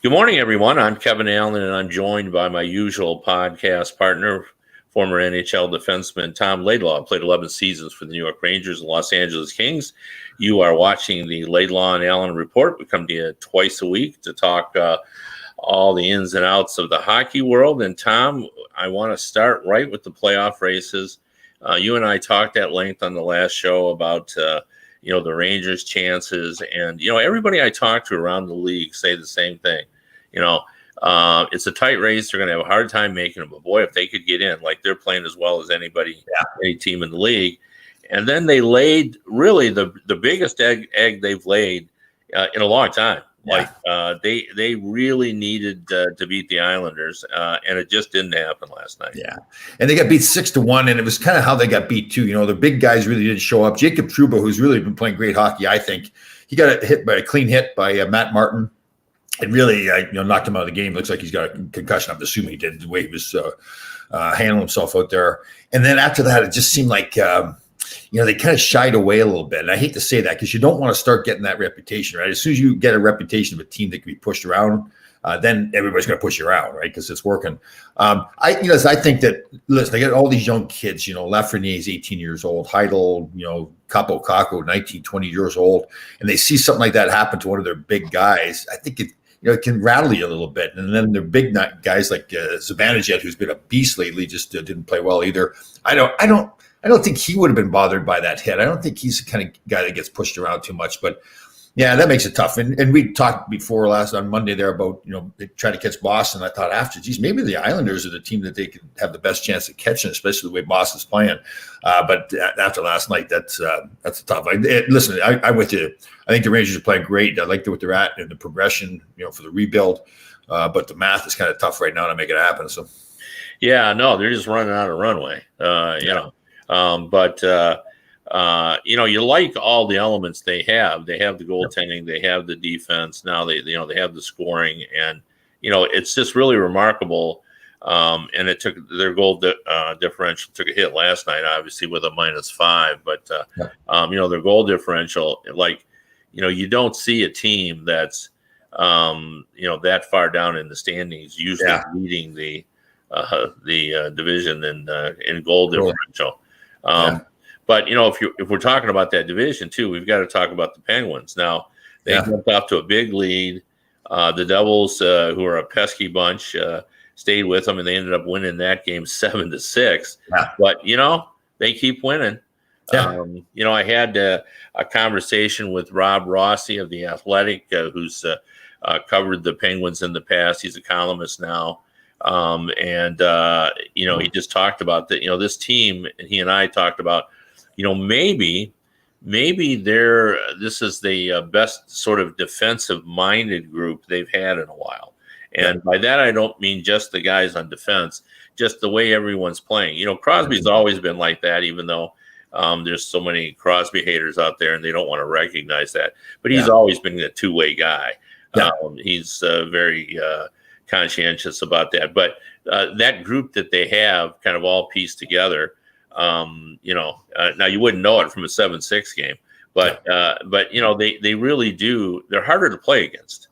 Good morning, everyone. I'm Kevin Allen, and I'm joined by my usual podcast partner, former NHL defenseman Tom Laidlaw. Played 11 seasons for the New York Rangers and Los Angeles Kings. You are watching the Laidlaw and Allen Report. We come to you twice a week to talk all the ins and outs of the hockey world. And Tom, I want to start right with the playoff races. You and I talked at length on the last show about the Rangers' chances, and everybody I talk to around the league say the same thing. It's a tight race. They're going to have a hard time making them. But boy, if they could get in, like they're playing as well as any team in the league. And then they laid really the biggest egg they've laid in a long time. Yeah. They really needed to beat the Islanders, and it just didn't happen last night. Yeah, and they got beat 6-1, and it was kind of how they got beat too. The big guys really didn't show up. Jacob Trouba, who's really been playing great hockey, I think he got a clean hit by Matt Martin. It really knocked him out of the game. Looks like he's got a concussion. I'm assuming he did, the way he was handling himself out there. And then after that, it just seemed like they kind of shied away a little bit. And I hate to say that because you don't want to start getting that reputation, right? As soon as you get a reputation of a team that can be pushed around, then everybody's going to push you around, right? Because it's working. I think that, listen, they got all these young kids, Lafreniere is 18 years old, Heidel, Capo Caco, 19, 20 years old, and they see something like that happen to one of their big guys. I think it can rattle you a little bit. And then their big guys like Zibanejad, who's been a beast lately, just didn't play well either. I don't think he would have been bothered by that hit. I don't think he's the kind of guy that gets pushed around too much. But yeah, that makes it tough. And we talked before on Monday there about they try to catch Boston. I thought after, maybe the Islanders are the team that they could have the best chance of catching, especially the way Boston's playing. But after last night, that's a tough. Listen, I'm with you. I think the Rangers are playing great. I like where they're at and the progression, for the rebuild. But the math is kind of tough right now to make it happen. So yeah, no, they're just running out of runway. You like all the elements they have. They have the goaltending, they have the defense. Now they have the scoring, and it's just really remarkable. And it took their goal differential took a hit last night, obviously with a -5. But their goal differential, you don't see a team that's that far down in the standings usually leading the division in goal differential. But if we're talking about that division too, we've got to talk about the Penguins. Now they jumped off to a big lead. The Devils, who are a pesky bunch, stayed with them, and they ended up winning that game 7-6. Yeah. But they keep winning. Yeah. I had a conversation with Rob Rossi of The Athletic, who's covered the Penguins in the past. He's a columnist now. He just talked about that, this team, and he and I talked about, maybe this is the best sort of defensive minded group they've had in a while. And by that, I don't mean just the guys on defense, just the way everyone's playing. Crosby's always been like that, even though there's so many Crosby haters out there and they don't want to recognize that, but he's always been a two-way guy. He's very, conscientious about that, but that group that they have kind of all pieced together. Now you wouldn't know it from a 7-6 game, but they really do. They're harder to play against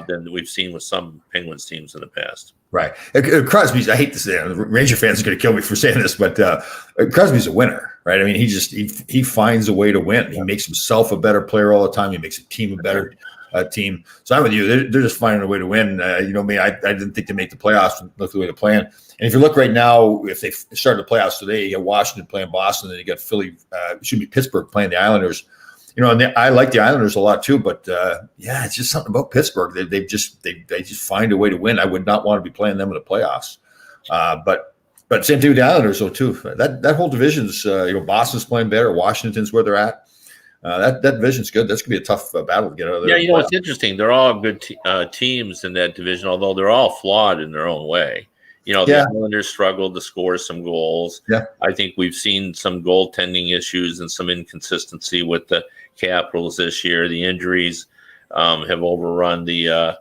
than we've seen with some Penguins teams in the past. Right. Crosby's, I hate to say it, Ranger fans are going to kill me for saying this, but Crosby's a winner, right? I mean, he finds a way to win. He makes himself a better player all the time. He makes a team a better team. So I'm with you. They're just finding a way to win. I didn't think they make the playoffs. Look the way they're playing. And if you look right now, if they started the playoffs today, you got Washington playing Boston, and you got Pittsburgh playing the Islanders. And I like the Islanders a lot too, but it's just something about Pittsburgh. They just find a way to win. I would not want to be playing them in the playoffs. But same thing with the Islanders though too. That whole division's Boston's playing better. Washington's where they're at. That division's good. That's gonna be a tough battle to get out of there. Yeah, it's interesting. They're all good teams in that division, although they're all flawed in their own way. The Islanders struggled to score some goals. Yeah. I think we've seen some goaltending issues and some inconsistency with the Capitals this year. The injuries have overrun the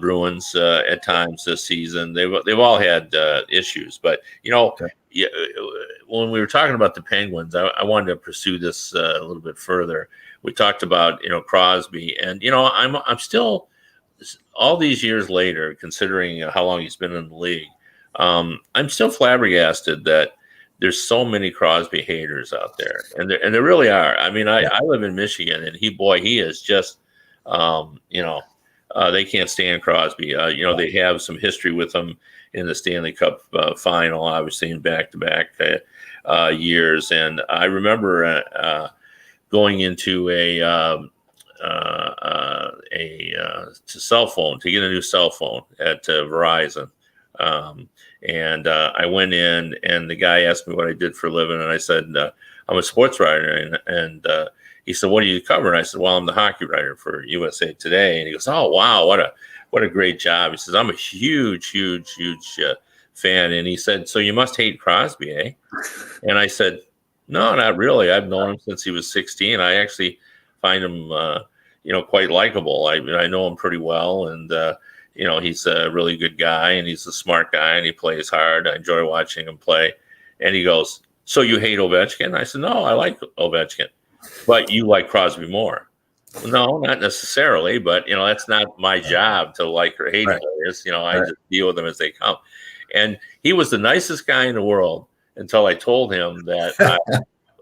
Bruins at times this season. They've all had issues, but when we were talking about the Penguins, I wanted to pursue this a little bit further. We talked about Crosby, and I'm still all these years later, considering how long he's been in the league, I'm still flabbergasted that there's so many Crosby haters out there, and there really are. I mean, I live in Michigan, and he is just, they can't stand Crosby. They have some history with him in the Stanley Cup final, obviously in back-to-back years, and I remember going into a cell phone to get a new cell phone at Verizon. And I went in, and the guy asked me what I did for a living, and I said, I'm a sports writer. And he said, what do you cover? And I said, well, I'm the hockey writer for USA Today. And he goes, oh, wow, what a great job. He says, I'm a huge fan. And he said, so you must hate Crosby, eh? And I said, no, not really. I've known him since he was 16. I actually find him, quite likable. I know him pretty well, and he's a really good guy, and he's a smart guy, and he plays hard. I enjoy watching him play. And he goes, so you hate Ovechkin? I said, no, I like Ovechkin, but you like Crosby more. No, not necessarily, but that's not my job to like or hate players. I just deal with them as they come. And he was the nicest guy in the world until I told him that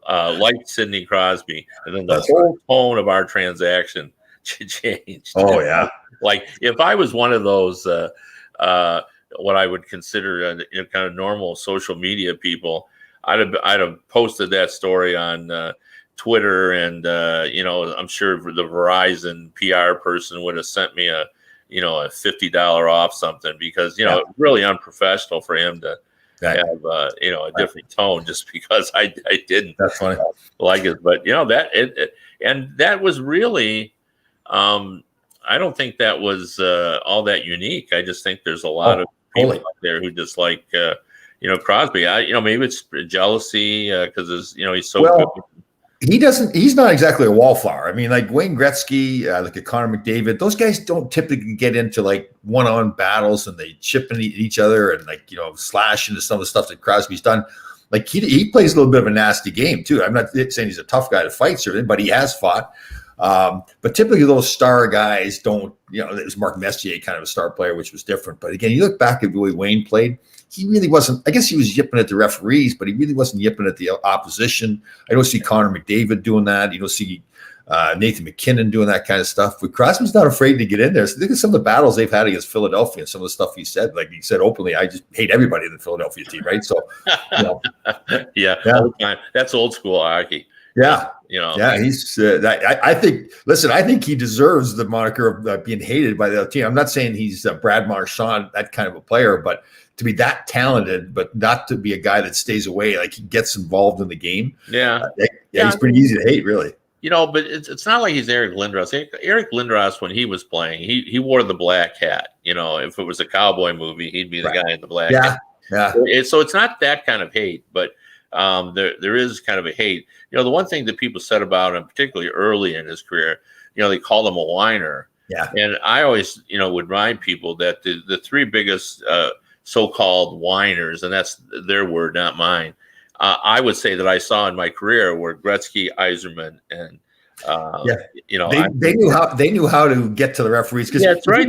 I liked Sidney Crosby, and then the whole tone of our transaction changed. Oh yeah. Like if I was one of those, what I would consider kind of normal social media people, I'd have posted that story on Twitter, and I'm sure the Verizon PR person would have sent me a $50 off something, because really unprofessional for him to have a different tone just because I didn't. That's funny. Like it, but and that was really. I don't think that was all that unique. I just think there's a lot of people out there who just like, Crosby. Maybe it's jealousy because he's so good. He's not exactly a wallflower. I mean, like Wayne Gretzky, like a Connor McDavid, those guys don't typically get into like one-on battles, and they chip into each other and slash into some of the stuff that Crosby's done. Like he plays a little bit of a nasty game too. I'm not saying he's a tough guy to fight, certainly, but he has fought. But typically those star guys don't, it was Mark Messier, kind of a star player, which was different. But again, you look back at the way Wayne played, he really wasn't, I guess he was yipping at the referees, but he really wasn't yipping at the opposition. I don't see Connor McDavid doing that. You don't see Nathan McKinnon doing that kind of stuff. But Crosby's not afraid to get in there. So look at some of the battles they've had against Philadelphia and some of the stuff he said. Like he said openly, I just hate everybody in the Philadelphia team, right? So, yeah. That's old school hockey. Yeah. He's I think he deserves the moniker of being hated by the other team. I'm not saying he's Brad Marchand, that kind of a player, but to be that talented, but not to be a guy that stays away, like he gets involved in the game. He's pretty easy to hate, really. But it's not like he's Eric Lindros. Eric Lindros, when he was playing, he wore the black hat. If it was a cowboy movie, he'd be the guy in the black hat. Yeah. So it's not that kind of hate, but there is kind of a hate. The one thing that people said about him, particularly early in his career, they called him a whiner. Yeah. And I always, would remind people that the three biggest so-called whiners, and that's their word, not mine, I would say that I saw in my career were Gretzky, Yzerman, and they knew how to get to the referees. That's right.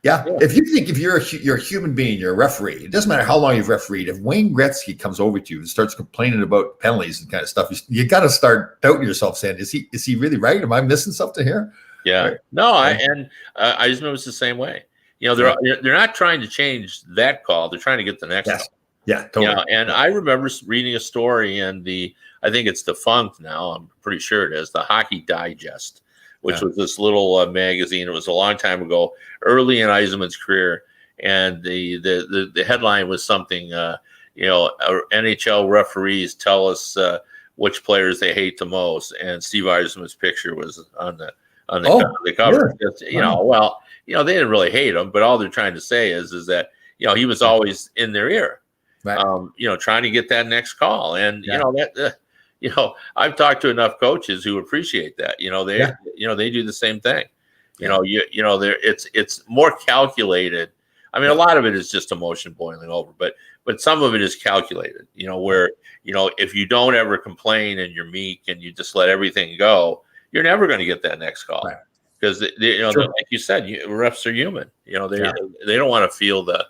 Yeah. If you're a human being, you're a referee. It doesn't matter how long you've refereed. If Wayne Gretzky comes over to you and starts complaining about penalties and kind of stuff, you got to start doubting yourself, saying, "Is he really right? Am I missing something here?" Yeah. Right. No, Yzerman was the same way. They're not trying to change that call. They're trying to get the next call. Yeah, totally. And I remember reading a story in I think it's defunct now. I'm pretty sure it is, the Hockey Digest, which was this little magazine. It was a long time ago, early in Yzerman's career, and the headline was something, NHL referees tell us which players they hate the most, and Steve Yzerman's picture was on the cover. Yeah. They didn't really hate him, but all they're trying to say is that he was always in their ear, right. Trying to get that next call, and I've talked to enough coaches who appreciate that. They do the same thing. It's more calculated. I mean, a lot of it is just emotion boiling over, but some of it is calculated. Where if you don't ever complain and you're meek and you just let everything go, you're never going to get that next call. because Sure. like you said, refs are human. Yeah. They don't want to feel the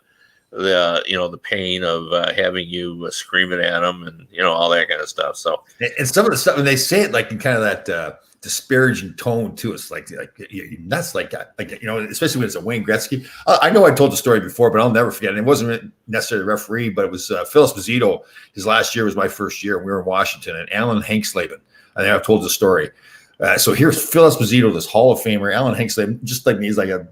the pain of having you screaming at them and all that kind of stuff. So And some of the stuff, and they say it like in kind of that disparaging tone too. It's like you nuts, like especially when it's a Wayne Gretzky. I know I told the story before, but I'll never forget it. It wasn't necessarily a referee, but it was Phil Esposito. His last year was my first year, and we were in Washington. And Alan Hanksleben, I think I've told the story. So here's Phil Esposito, this Hall of Famer. Alan Hanksleben, just like me, he's like a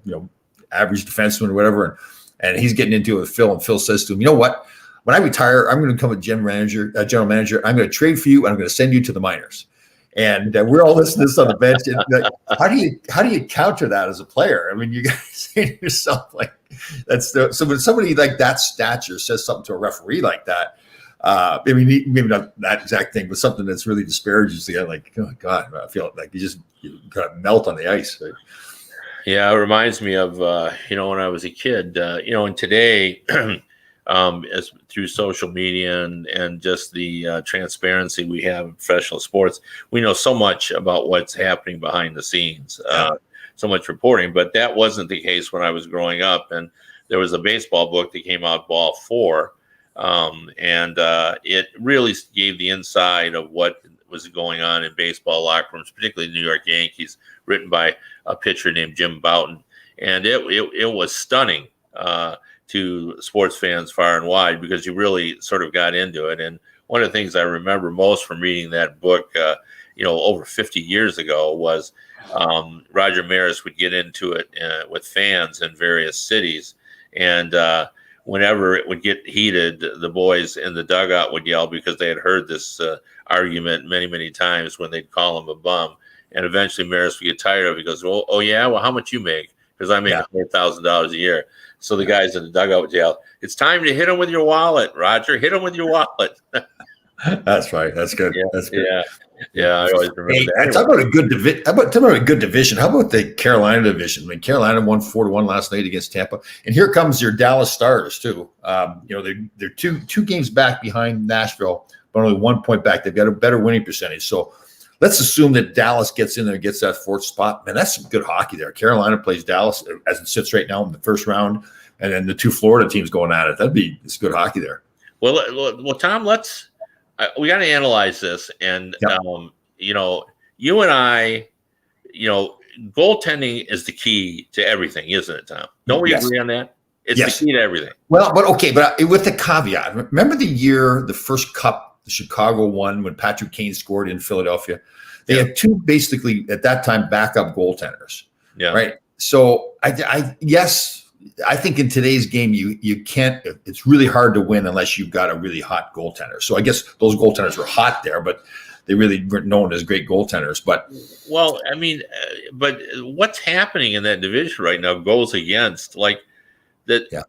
average defenseman or whatever, and he's getting into it with Phil, and Phil says to him, "You know what? When I retire, I'm going to become a general manager. I'm going to trade for you, and I'm going to send you to the minors." And we're all listening to this on the bench. And how do you counter that as a player? I mean, you guys say to yourself like, so when somebody like that stature says something to a referee like that, I mean, maybe not that exact thing, but something that's really disparages the guy. Like, oh my God, I feel like you kind of melt on the ice. Right? Yeah, it reminds me of when I was a kid. And today, as through social media and just the transparency we have in professional sports, we know so much about what's happening behind the scenes. So much reporting, but that wasn't the case when I was growing up. And there was a baseball book that came out, Ball 4, and it really gave the inside of what was going on in baseball locker rooms, particularly the New York Yankees, written by a pitcher named Jim Bouton. And it was stunning to sports fans far and wide, because you really sort of got into it. And one of the things I remember most from reading that book, over 50 years ago, was Roger Maris would get into it with fans in various cities. And whenever it would get heated, the boys in the dugout would yell because they had heard this argument many, many times when they'd call him a bum. And eventually Maris would get tired of it. He goes, oh yeah, well, how much you make? Because I make $100,000 a year. So the guys in the dugout would yell, "It's time to hit him with your wallet, Roger. Hit him with your wallet." That's right. That's good. Yeah, that's good. Yeah. I always remember that. Anyway. Talk about a good division. Talk about a good division. How about the Carolina division? I mean, Carolina won 4-1 last night against Tampa, and here comes your Dallas Stars too. They're two games back behind Nashville, but only 1 point back. They've got a better winning percentage. So let's assume that Dallas gets in there and gets that fourth spot. Man, that's some good hockey there. Carolina plays Dallas as it sits right now in the first round, and then the two Florida teams going at it. It's good hockey there. Well, Tom, we got to analyze this. And, you and I, goaltending is the key to everything, isn't it, Tom? Don't we agree on that? It's the key to everything. Well, but with the caveat, remember the first cup the Chicago won when Patrick Kane scored in Philadelphia? They had two basically at that time backup goaltenders. Yeah. Right. So I think in today's game, you can't. It's really hard to win unless you've got a really hot goaltender. So I guess those goaltenders were hot there, but they really weren't known as great goaltenders. But but what's happening in that division right now goes against like that. Yeah.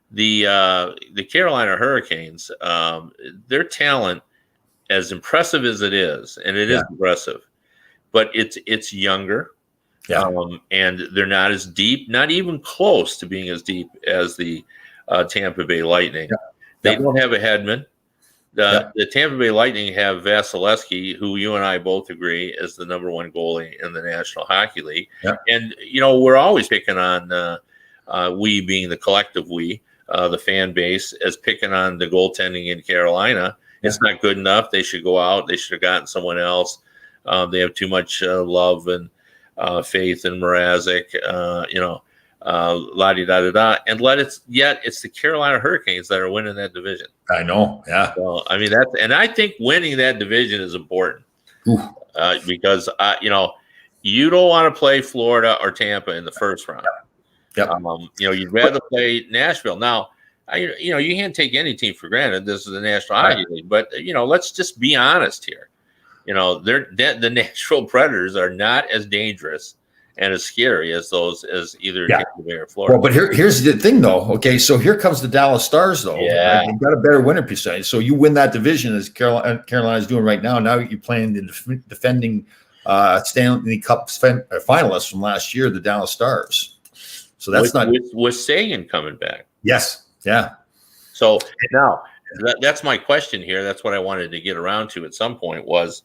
The Carolina Hurricanes, their talent, as impressive as it is, and it is impressive, but it's younger. Yeah. And they're not as deep, not even close to being as deep as the Tampa Bay Lightning. Yeah. They don't have a headman. The Tampa Bay Lightning have Vasilevsky, who you and I both agree is the number one goalie in the National Hockey League. Yeah. And, we're always picking on, we being the collective we, the fan base, as picking on the goaltending in Carolina. Yeah. It's not good enough. They should go out. They should have gotten someone else. They have too much love and faith in Mrazek, la-di-da-da-da. And it's the Carolina Hurricanes that are winning that division. I know, yeah. So, and I think winning that division is important because, you don't want to play Florida or Tampa in the first round. Yep. You'd rather play Nashville. Now, you can't take any team for granted. This is the National Hockey League, but, let's just be honest here. The Nashville Predators are not as dangerous and as scary as either Tampa Bay or Florida. Well, but here's the thing, though. Okay, so here comes the Dallas Stars, though. Yeah, they've got a better winning percentage. So you win that division, as Carolina's doing right now. Now you're playing the defending Stanley Cup finalists from last year, the Dallas Stars. So that's with Sagan coming back. Yes, yeah. So now that's my question here. That's what I wanted to get around to at some point was.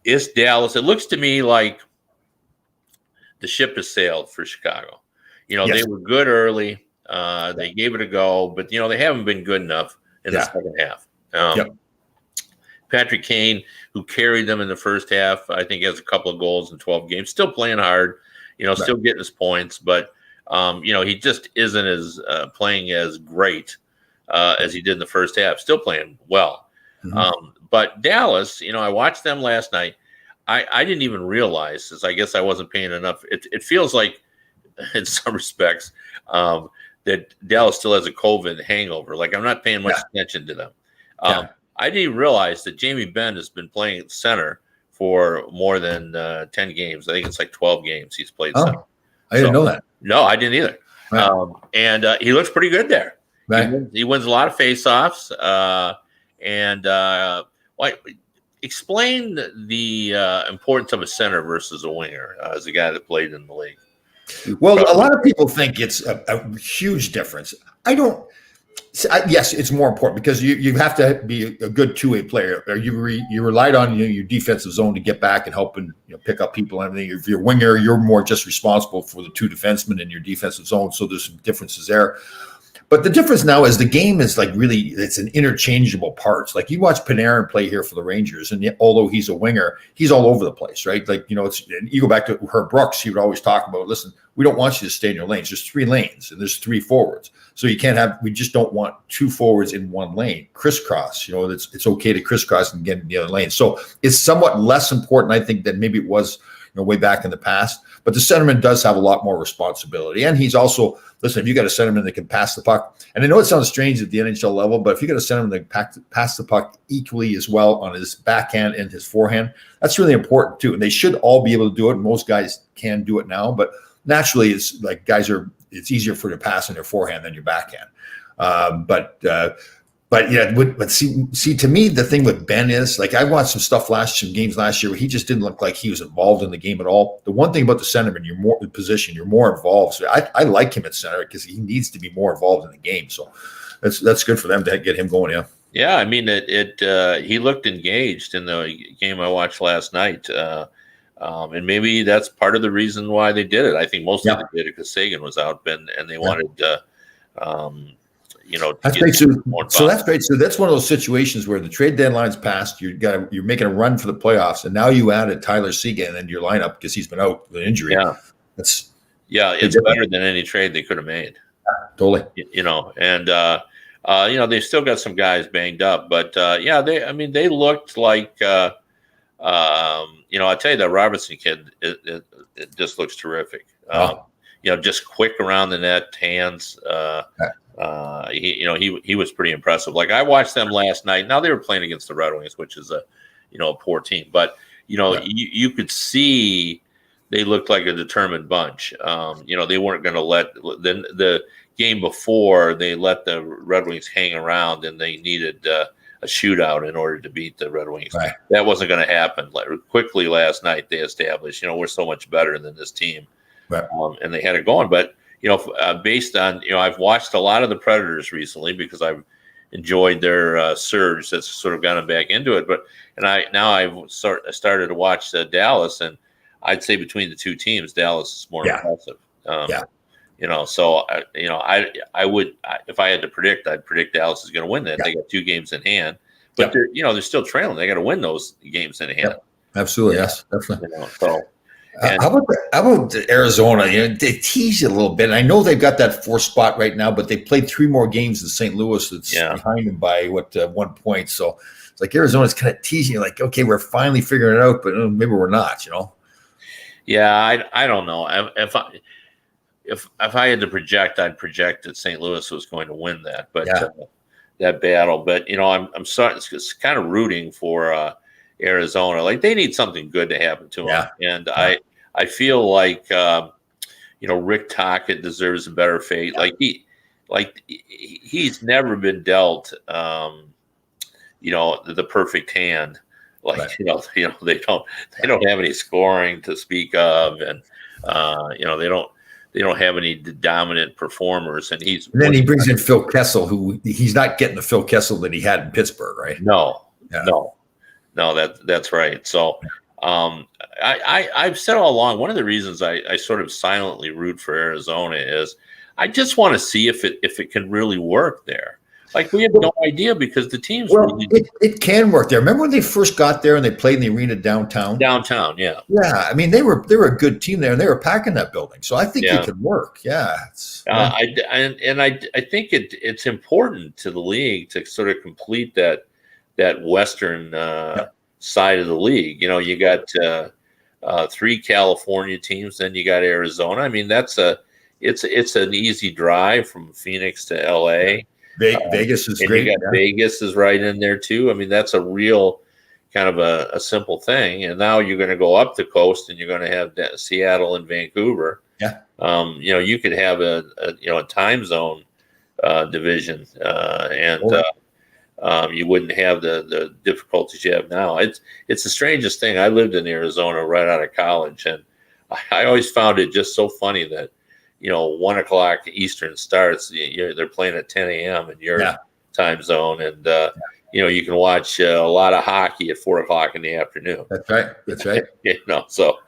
Is Dallas? It looks to me like the ship has sailed for Chicago. Yes. They were good early. They gave it a go, but they haven't been good enough in the second half. Patrick Kane, who carried them in the first half, I think has a couple of goals in 12 games. Still playing hard, still getting his points, but he just isn't as playing as great as he did in the first half. Still playing well. Mm-hmm. But Dallas, I watched them last night. I didn't even realize, since I guess I wasn't paying enough. It feels like, in some respects, that Dallas still has a COVID hangover. Like, I'm not paying much attention to them. I didn't even realize that Jamie Benn has been playing at center for more than 10 games. I think it's like 12 games he's played center. I didn't know that. No, I didn't either. Right. And he looks pretty good there. Right. He wins a lot of faceoffs. Explain the importance of a center versus a winger as a guy that played in the league. Well, a lot of people think it's a huge difference. I don't. Yes, it's more important because you have to be a good two-way player. You relied on your defensive zone to get back and help and pick up people and everything. If you're a winger, you're more just responsible for the two defensemen in your defensive zone. So there's some differences there. But the difference now is the game is it's an interchangeable parts. Like, you watch Panarin play here for the Rangers, and yet, although he's a winger, he's all over the place, right? You go back to Herb Brooks, he would always talk about, listen, we don't want you to stay in your lanes. There's 3 lanes and there's 3 forwards. So we just don't want 2 forwards in one lane, crisscross. It's okay to crisscross and get in the other lane. So it's somewhat less important, I think, than maybe it was way back in the past. But the centerman does have a lot more responsibility. And he's also, listen, if you got a centerman that can pass the puck, and I know it sounds strange at the NHL level, but if you got a centerman that can pass the puck equally as well on his backhand and his forehand, that's really important too. And they should all be able to do it. Most guys can do it now, but naturally it's like it's easier for you to pass on your forehand than your backhand. But see, to me, the thing with Ben is, like, I watched some games last year where he just didn't look like he was involved in the game at all. The one thing about the centerman, you're more involved. So I like him at center because he needs to be more involved in the game. So that's good for them to get him going. Yeah. Yeah. I mean, he looked engaged in the game I watched last night. And maybe that's part of the reason why they did it. I think mostly they did it because Sagan was out, and they wanted, that's great. So that's great. So that's one of those situations where the trade deadline's passed. You're making a run for the playoffs, and now you added Tyler Seguin into your lineup because he's been out with an injury. Yeah, it's better than any trade they could have made. Totally. They've still got some guys banged up, but they looked like. I'll tell you, that Robertson kid, it just looks terrific. Just quick around the net, hands. He was pretty impressive. Like, I watched them last night. Now they were playing against the Red Wings, which is a poor team, but you could see they looked like a determined bunch. They weren't going to let the game before they let the Red Wings hang around, and they needed a shootout in order to beat the Red Wings. Right. That wasn't going to happen. Quickly last night they established, we're so much better than this team, right. And they had it going, but. Based on, I've watched a lot of the Predators recently because I've enjoyed their surge that's sort of gotten back into it. I've started to watch Dallas, and I'd say between the two teams, Dallas is more impressive. So I would, if I had to predict, I'd predict Dallas is going to win that. Yeah. They got 2 games in hand, but they're still trailing. They got to win those games in hand. Yeah. Absolutely, yes, definitely. How about Arizona? They tease you a little bit. I know they've got that 4th spot right now, but they played 3 more games than St. Louis. That's behind them by 1 point. So it's like Arizona's kind of teasing you, like, okay, we're finally figuring it out, but maybe we're not. Yeah, I don't know. If I had to project, I'd project that St. Louis was going to win that, but that battle. But I'm starting, it's kind of rooting for Arizona. Like, they need something good to happen to them, and I feel like Rick Tocchet deserves a better fate. He's never been dealt the perfect hand. They don't have any scoring to speak of, and they don't have any dominant performers. And then he brings in Phil Kessel, who he's not getting the Phil Kessel that he had in Pittsburgh, right? No, that's right. So I've said all along, one of the reasons I sort of silently root for Arizona is I just want to see if it can really work there. Like, we have no idea because the team's really it can work there. Remember when they first got there and they played in the arena downtown? downtown, yeah. Yeah, I mean they were a good team there and they were packing that building, so I think it could work. Yeah, I think it's important to the league to sort of complete that western side of the league. You know, you got 3 California teams, then you got Arizona. I mean, it's an easy drive from Phoenix to LA. Vegas is great. You got Vegas is right in there too. I mean, that's a real kind of a simple thing. And now you're going to go up the coast and you're going to have Seattle and Vancouver. Yeah. You know, you could have a time zone division, you wouldn't have the difficulties you have now. It's the strangest thing. I lived in Arizona right out of college, and I always found it just so funny that 1 o'clock Eastern starts. They're playing at 10 a.m. in your time zone, and you can watch a lot of hockey at 4 o'clock in the afternoon. That's right. So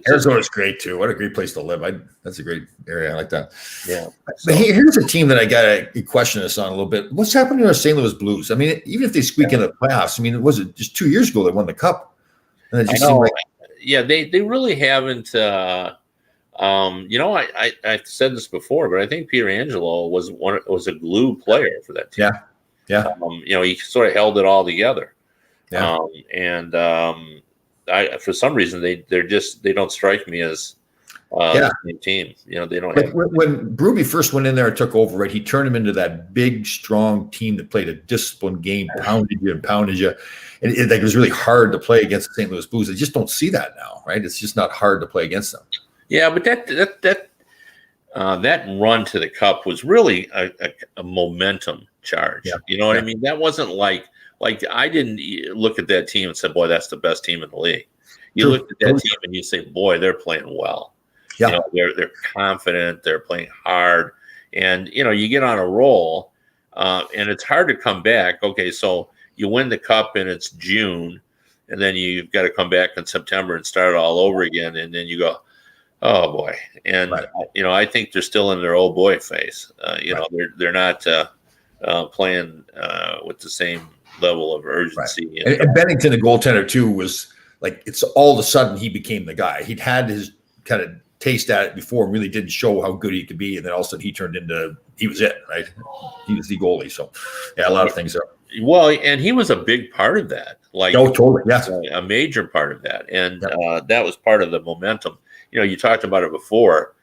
Arizona's great too. What a great place to live. That's a great area. I like that. Yeah. But here's a team that I got to question this on a little bit. What's happening to our St. Louis Blues? I mean, even if they squeak into the playoffs, I mean, was it just 2 years ago they won the Cup? And it just seemed like, they really haven't. I've said this before, but I think Pietrangelo was a glue player for that team. Yeah. He sort of held it all together. Yeah. For some reason they don't strike me as the same team. They don't. When Berube first went in there and took over, right, he turned him into that big, strong team that played a disciplined game, pounded you, and it was really hard to play against the St. Louis Blues. They just don't see that now, right? It's just not hard to play against them. Yeah, but that run to the Cup was really a momentum charge. Yeah. You know what I mean? That wasn't like I didn't look at that team and say, boy, that's the best team in the league. You look at that team and you say, boy, they're playing well. Yeah. They're confident, they're playing hard, and you get on a roll, and it's hard to come back. Okay, so you win the Cup and it's June, and then you've got to come back in September and start all over again, and then you go, oh boy. And I think they're still in their old boy phase. They're not playing with the same level of urgency. Right. And Bennington, the goaltender too, was like, it's all of a sudden he became the guy. He'd had his kind of taste at it before and really didn't show how good he could be, and then all of a sudden he was it, right? He was the goalie. So a lot of things there. Well, and he was a big part of that. Totally. Yes. A major part of that. And that was part of the momentum. You talked about it before.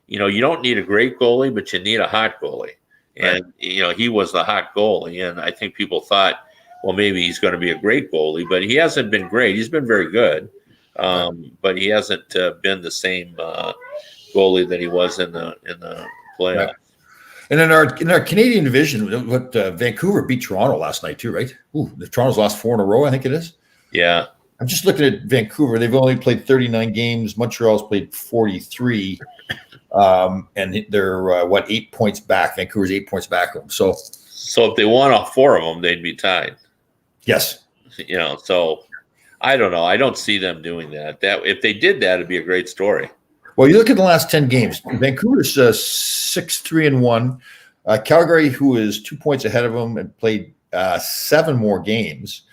You don't need a great goalie, but you need a hot goalie. And, he was the hot goalie. And I think people thought, well, maybe he's going to be a great goalie, but he hasn't been great. He's been very good. But he hasn't been the same goalie that he was in the playoffs. Right. And in our Canadian division, Vancouver beat Toronto last night too, right? The Toronto's lost 4 in a row, I think it is. Yeah. I'm just looking at Vancouver. They've only played 39 games. Montreal's played 43. And they're 8 points back. Vancouver's 8 points back of them. So if they won all 4 of them, they'd be tied. Yes. So I don't know. I don't see them doing that. If they did that, it'd be a great story. Well, you look at the last 10 games. Vancouver's 6-3-1. Calgary, who is 2 points ahead of them and played 7 more games,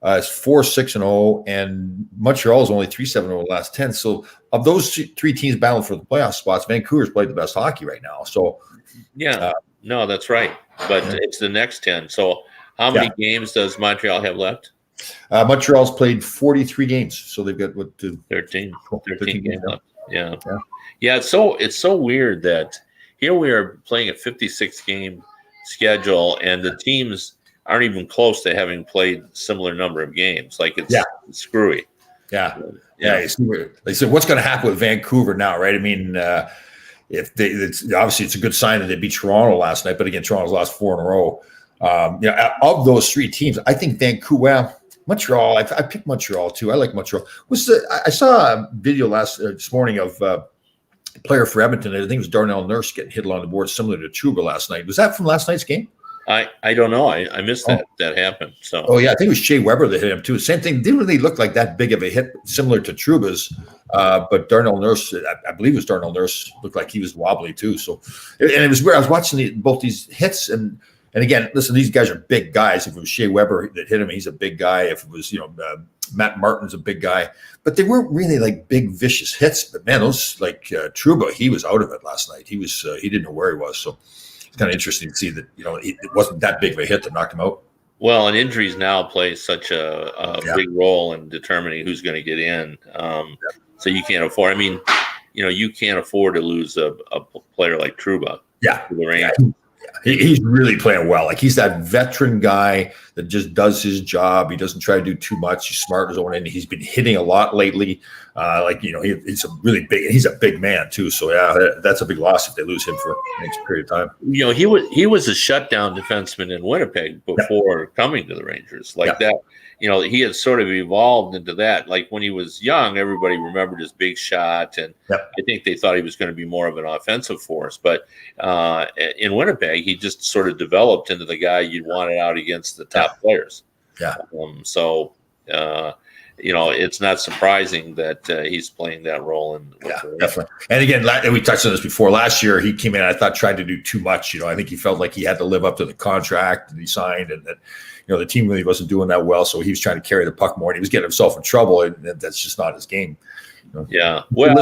is 4-6-0, and Montreal is only 3-7 over the last 10. So of those 3 teams battling for the playoff spots, Vancouver's played the best hockey right now. So no, that's right. But it's the next 10. So how many games does Montreal have left? Montreal's played 43 games, so they've got 13 games left. Yeah. It's so weird that here we are playing a 56 game schedule, and the teams aren't even close to having played similar number of games. Like it's screwy. Yeah. They said, what's going to happen with Vancouver now, right? I mean, it's a good sign that they beat Toronto last night, but again, Toronto's lost 4 in a row. Of those 3 teams, I think Vancouver, Montreal. I picked Montreal too. I like Montreal. I saw a video this morning of a player for Edmonton. I think it was Darnell Nurse getting hit along the board, similar to Trouba last night. Was that from last night's game? I don't know. I missed that happened. So Oh yeah, I think it was Shea Weber that hit him too. Same thing. Didn't really look like that big of a hit, similar to Trouba's. But Darnell Nurse, I believe it was Darnell Nurse, looked like he was wobbly too. So, and it was weird. I was watching both these hits, and again, listen, these guys are big guys. If it was Shea Weber that hit him, he's a big guy. If it was Matt Martin's a big guy, but they weren't really like big vicious hits. But man, those like Trouba, he was out of it last night. He didn't know where he was. So it's kind of interesting to see that it wasn't that big of a hit that knocked him out. Well, and injuries now play such a big role in determining who's going to get in. So you can't afford. I mean, you can't afford to lose a player like Trouba. Yeah, to the Rangers. He's really playing well. Like he's that veteran guy that just does his job. He doesn't try to do too much. He's smart in his own end. He's been hitting a lot lately. He's a really big. He's a big man too. So yeah, that's a big loss if they lose him for the next period of time. He was a shutdown defenseman in Winnipeg before coming to the Rangers. That. He had sort of evolved into that. Like when he was young, everybody remembered his big shot, and I think they thought he was going to be more of an offensive force. But in Winnipeg, he just sort of developed into the guy you'd want it out against the top players. Yeah. It's not surprising that he's playing that role. Definitely. And again, we touched on this before. Last year, he came in, I thought, tried to do too much. I think he felt like he had to live up to the contract that he signed, and that the team really wasn't doing that well. So he was trying to carry the puck more, and he was getting himself in trouble, and that's just not his game. Yeah. Well,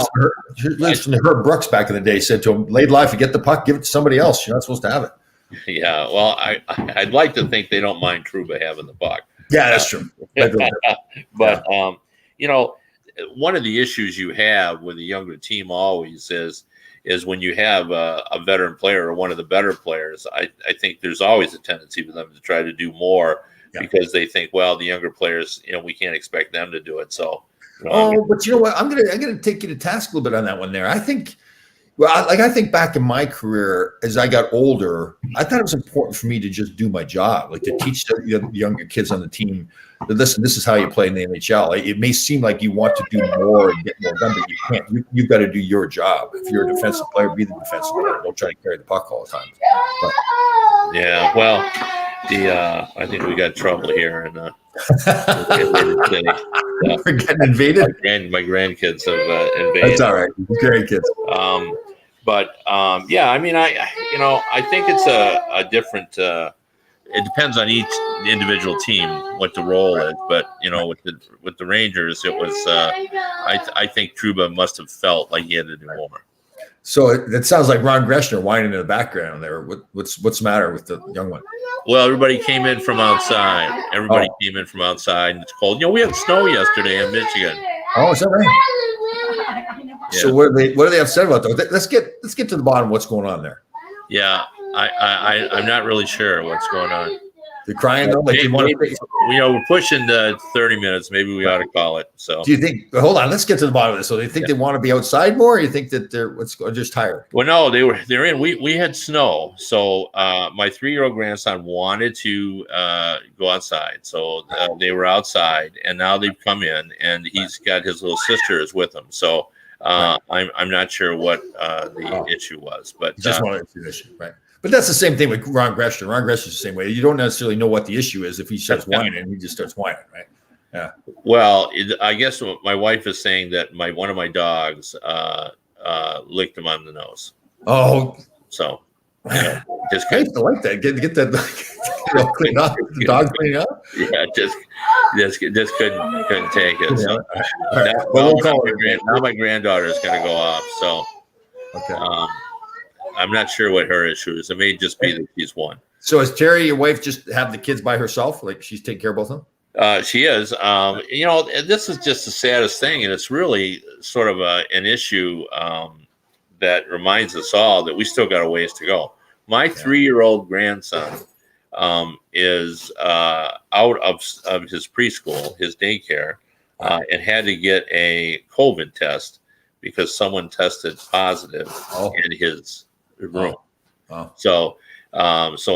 listen to Herb Brooks back in the day said to him, "Laidlaw, if you get the puck, give it to somebody else. You're not supposed to have it." Yeah. Well, I'd like to think they don't mind Trouba having the puck. Yeah, that's true. But one of the issues you have with a younger team always is when you have a veteran player or one of the better players, I think there's always a tendency for them to try to do more because they think, well, the younger players, we can't expect them to do it. So, but you know what? I'm gonna take you to task a little bit on that one there. I think, I think back in my career as I got older, I thought it was important for me to just do my job, like to teach the younger kids on the team that, listen, this is how you play in the NHL. It may seem like you want to do more and get more done, but you can't. You've got to do your job. If you're a defensive player, be the defensive player. Don't try to carry the puck all the time. But, yeah, well, I think we got trouble here, and we're getting invaded. My grandkids have invaded. That's all right, grandkids. I think it's a different. It depends on each individual team what the role is, but with the Rangers, it was. I think Trouba must have felt like he had to do more. So it sounds like Ron Greshner whining in the background there. What's the matter with the young one? Well, everybody came in from outside. Came in from outside, and it's cold. We had snow yesterday in Michigan. Oh, is that right? Yeah. So what are they upset about though? Let's get to the bottom of what's going on there. Yeah, I'm not really sure what's going on. They're crying though, like they want to. We're pushing the 30 minutes. Maybe we ought to call it. So, do you think? Hold on, let's get to the bottom of this. So, they think they want to be outside more, or you think that they're just tired? Well, no, they're in. We had snow, so my 3-year-old grandson wanted to go outside, so they were outside, and now they've come in, and he's got his little sisters with him. So, I'm not sure what the issue was, but he just wanted to see the issue, right? But that's the same thing with Ron Greshner. Ron Greshner's the same way. You don't necessarily know what the issue is if he starts whining. He just starts whining, right? Yeah. Well, I guess my wife is saying that one of my dogs licked him on the nose. Oh, so just I like that. Get that clean up. The dog clean up. Yeah, just couldn't take it. So now my granddaughter is going to go off. So okay. I'm not sure what her issue is. It may just be that she's one. So is Terry, your wife, just have the kids by herself? Like she's taking care of both of them? She is. This is just the saddest thing, and it's really sort of an issue that reminds us all that we still got a ways to go. My 3-year-old grandson is out of his preschool, his daycare, and had to get a COVID test because someone tested positive in his room. So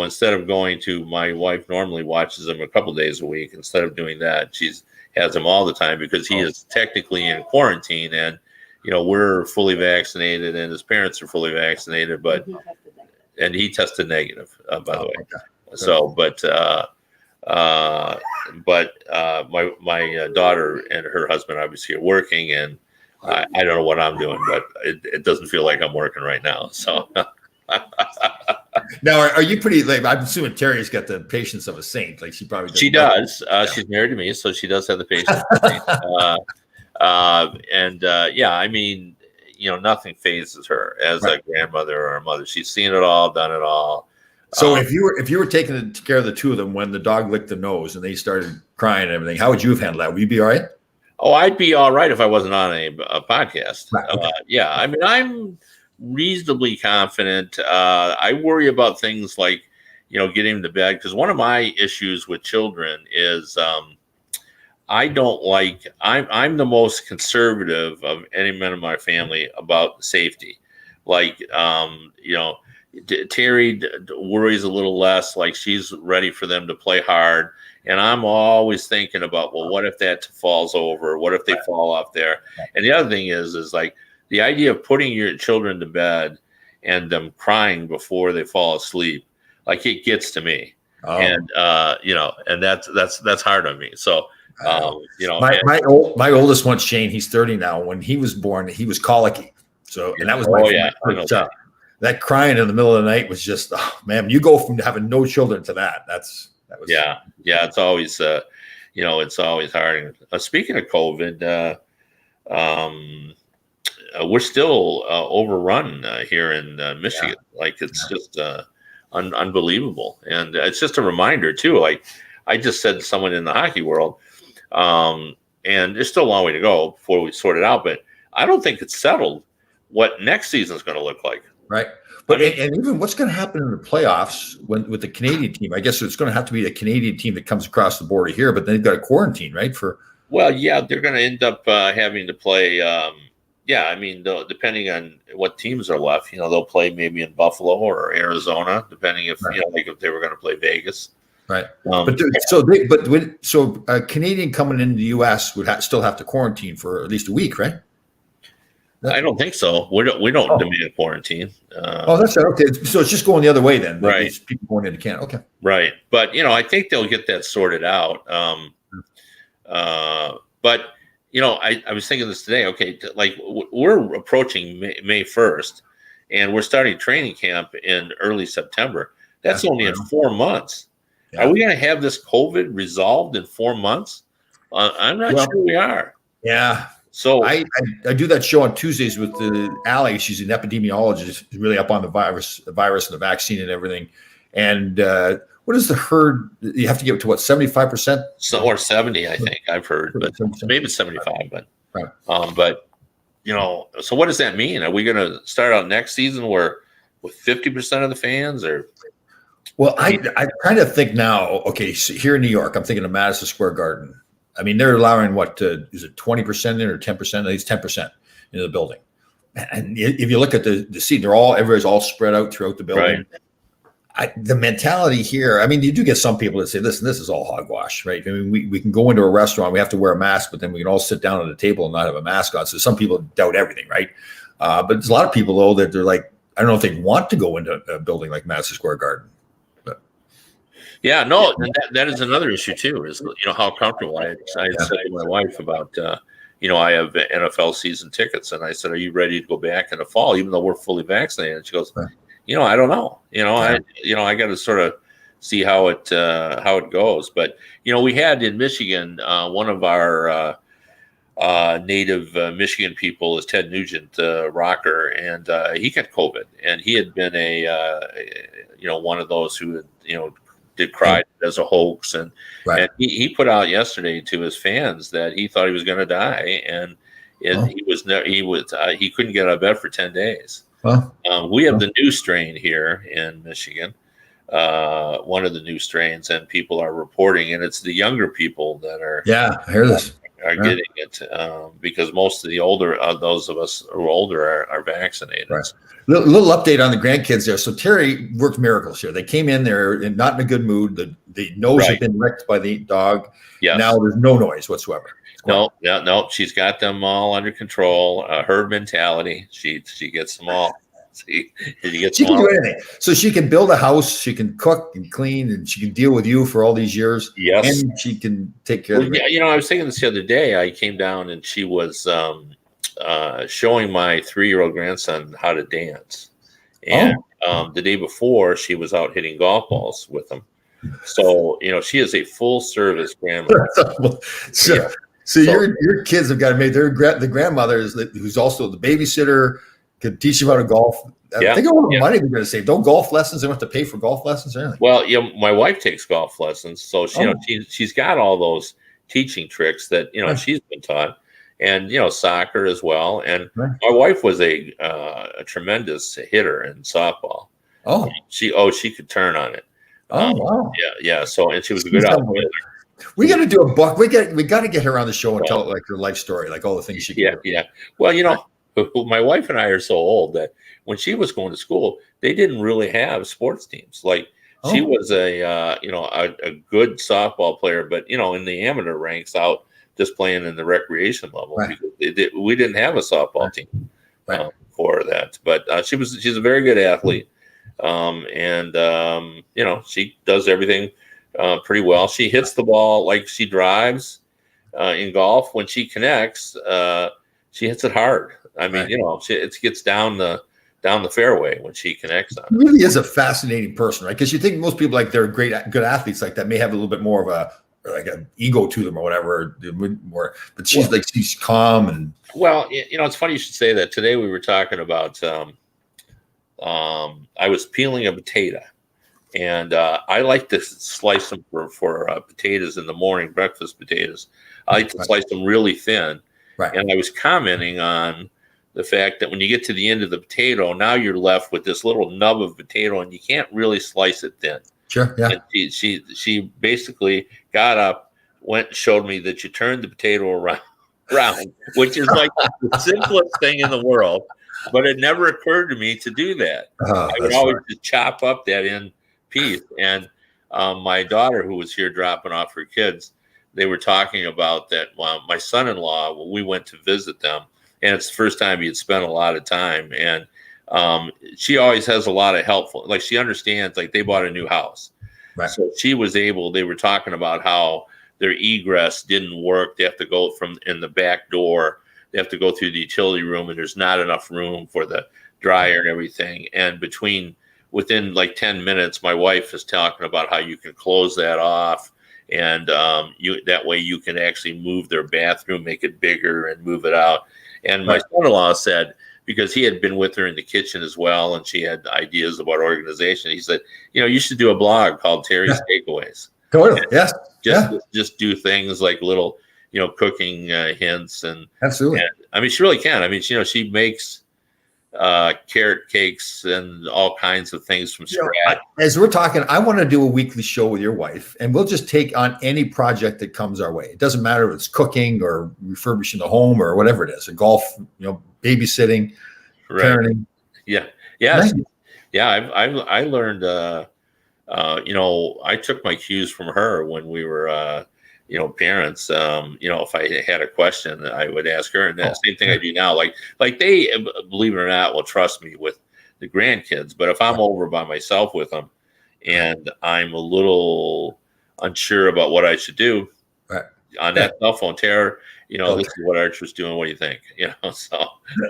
instead of going to, my wife normally watches him a couple days a week. Instead of doing that, she has him all the time because he is technically in quarantine, and we're fully vaccinated and his parents are fully vaccinated, and he tested negative, by the way. So, but my daughter and her husband obviously are working, and I don't know what I'm doing, but it doesn't feel like I'm working right now. So. Now, are you pretty? Like, I'm assuming Terry's got the patience of a saint. Like she probably does. She does. She's married to me, so she does have the patience. Yeah, I mean, nothing phases her as a grandmother or a mother. She's seen it all, done it all. So if you were taking care of the two of them when the dog licked the nose and they started crying and everything, how would you have handled that? Would you be all right? Oh, I'd be all right if I wasn't on a podcast. Right, okay. Yeah, I mean, I'm reasonably confident. I worry about things like, getting to bed, because one of my issues with children is I don't like. I'm the most conservative of any men in my family about safety. Like, Terry worries a little less. Like, she's ready for them to play hard. And I'm always thinking about, well, what if that falls over? What if they fall off there? And the other thing is like the idea of putting your children to bed and them crying before they fall asleep, like, it gets to me. Oh. And, and that's hard on me. So, my oldest one, Shane, he's 30 now. When he was born, he was colicky. So, and that was my first child. That crying in the middle of the night was just, oh, man, you go from having no children to that. Yeah. It's always, it's always hard. Speaking of COVID, we're still overrun here in Michigan. Yeah. Like, it's just unbelievable. And it's just a reminder too. Like, I just said to someone in the hockey world, and there's still a long way to go before we sort it out, but I don't think it's settled what next season is going to look like. Right. But and even what's going to happen in the playoffs with the Canadian team? I guess it's going to have to be a Canadian team that comes across the border here, but then they've got a quarantine, right? Well, yeah, they're going to end up having to play. Depending on what teams are left, they'll play maybe in Buffalo or Arizona, depending if if they were going to play Vegas. Right. So a Canadian coming into the U.S. would still have to quarantine for at least a week, right? I don't think so. We don't demand quarantine. That's right. Okay. So it's just going the other way then. Right. People going into Canada. Okay. Right. But, I think they'll get that sorted out. But, I was thinking this today. Okay. Like, we're approaching May 1st, and we're starting training camp in early September. That's only in 4 months. Yeah. Are we going to have this COVID resolved in 4 months? I'm not sure we are. Yeah. So I do that show on Tuesdays with Allie. She's an epidemiologist, really up on the virus and the vaccine and everything. And what is the herd? You have to give it to what, 75%? Or 70, I think I've heard, but maybe it's 75. But so what does that mean? Are we going to start out next season with 50% of the fans, or? Well, I kind of think now. Okay, so here in New York, I'm thinking of Madison Square Garden. I mean, they're allowing is it 20% in or 10%? At least 10% in the building. And if you look at the seat, everybody's all spread out throughout the building. Right. The mentality here, I mean, you do get some people that say, listen, this is all hogwash, right? I mean, we can go into a restaurant, we have to wear a mask, but then we can all sit down at a table and not have a mask on. So some people doubt everything, right? But there's a lot of people, though, that they're like, I don't know if they want to go into a building like Madison Square Garden. Yeah, no, that is another issue too. Is how comfortable I said to my wife about I have NFL season tickets, and I said, "Are you ready to go back in the fall, even though we're fully vaccinated?" And she goes, "I don't know. I got to sort of see how it goes." But we had in Michigan one of our native Michigan people is Ted Nugent, rocker, and he got COVID, and he had been one of those who had did cry as a hoax, and he put out yesterday to his fans that he thought he was going to die, and he couldn't get out of bed for 10 days. We have the new strain here in Michigan, one of the new strains, and people are reporting, and it's the younger people that are I hear this are getting it because most of the older those of us who are older are vaccinated. Right. Little update on the grandkids there. So Terry worked miracles here. They came in there not in a good mood. The nose had been licked by the dog. Yes. Now there's no noise whatsoever. No. She's got them all under control. Herd mentality. She gets them all. See, did you get She can smaller? do anything. So she can build a house, she can cook and clean, and she can deal with you for all these years. Yes. And she can take care Well, of the yeah, I was thinking this the other day. I came down and she was showing my 3-year-old grandson how to dance. And the day before, she was out hitting golf balls with him. So, she is a full service grandmother. so, Yeah. so your kids have got to make the grandmother who's also the babysitter, can teach them how to golf. Yeah. Think of all the money they're going to save. Don't golf lessons. They don't have to pay for golf lessons or anything. Well, my wife takes golf lessons, so she's got all those teaching tricks that she's been taught, and soccer as well. And my wife was a tremendous hitter in softball. Oh, she could turn on it. Wow. Yeah. So, and she was a good outfielder. We got to do a buck. We got to get her on the show and tell like her life story, like all the things she can do. Yeah. Well, my wife and I are so old that when she was going to school, they didn't really have sports teams. Like she was a good softball player, but in the amateur ranks out just playing in the recreation level. Right. Because we didn't have a softball team for that. But she's a very good athlete, and she does everything pretty well. She hits the ball like she drives in golf. When she connects, she hits it hard. I mean, it gets down the fairway when she connects on it. She really is a fascinating person, right? Because you think most people, like they're good athletes like that, may have a little bit more of an ego to them or whatever. But she's calm and. Well, it's funny you should say that. Today we were talking about. I was peeling a potato, and I like to slice them for potatoes in the morning, breakfast potatoes. I like to slice them really thin. Right. And I was commenting on the fact that when you get to the end of the potato, now you're left with this little nub of potato, and you can't really slice it thin. Sure. Yeah. And she basically got up, went and showed me that you turn the potato around, which is like the simplest thing in the world. But it never occurred to me to do that. I would always just chop up that end piece. And my daughter, who was here dropping off her kids, they were talking about that. My son-in-law, when we went to visit them, and it's the first time he had spent a lot of time. And she always has a lot of helpful, like she understands, like they bought a new house. Right. So they were talking about how their egress didn't work. They have to go from in the back door. They have to go through the utility room, and there's not enough room for the dryer and everything. And within like 10 minutes, my wife is talking about how you can close that off. And that way you can actually move their bathroom, make it bigger and move it out. And my son-in-law said, because he had been with her in the kitchen as well, and she had ideas about organization, he said, you should do a blog called Terry's Takeaways. Totally. Yes. Just do things like little, cooking hints. And absolutely. And, I mean, she really can. I mean, she makes carrot cakes and all kinds of things from scratch. As we're talking, I want to do a weekly show with your wife, and we'll just take on any project that comes our way. It doesn't matter if it's cooking or refurbishing the home or whatever it is, or golf, babysitting, parenting. Yeah. I learned. I took my cues from her when we were, parents. If I had a question, I would ask her, and that same thing I do now. Like they, believe it or not, will trust me with the grandkids. But if I'm over by myself with them, and I'm a little unsure about what I should do on that cell phone, Tara, this is what Archer's doing. What do you think? So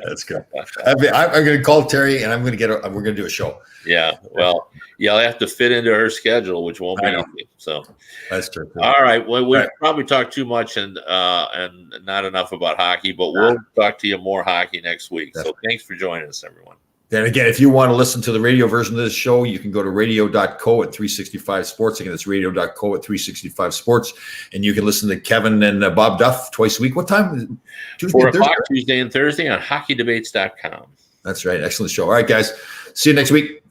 that's good. I'm going to call Terry, and we're going to do a show. Yeah. Well, I'll have to fit into her schedule, which won't be easy. So that's true. All right. Well, we probably talked too much and not enough about hockey, but we'll talk to you more hockey next week. So thanks for joining us, everyone. Then again, if you want to listen to the radio version of this show, you can go to radio.co at 365 Sports. Again, it's radio.co at 365 Sports. And you can listen to Kevin and Bob Duff twice a week. What time? Tuesday, 4 o'clock, Tuesday and Thursday on hockeydebates.com. That's right. Excellent show. All right, guys. See you next week.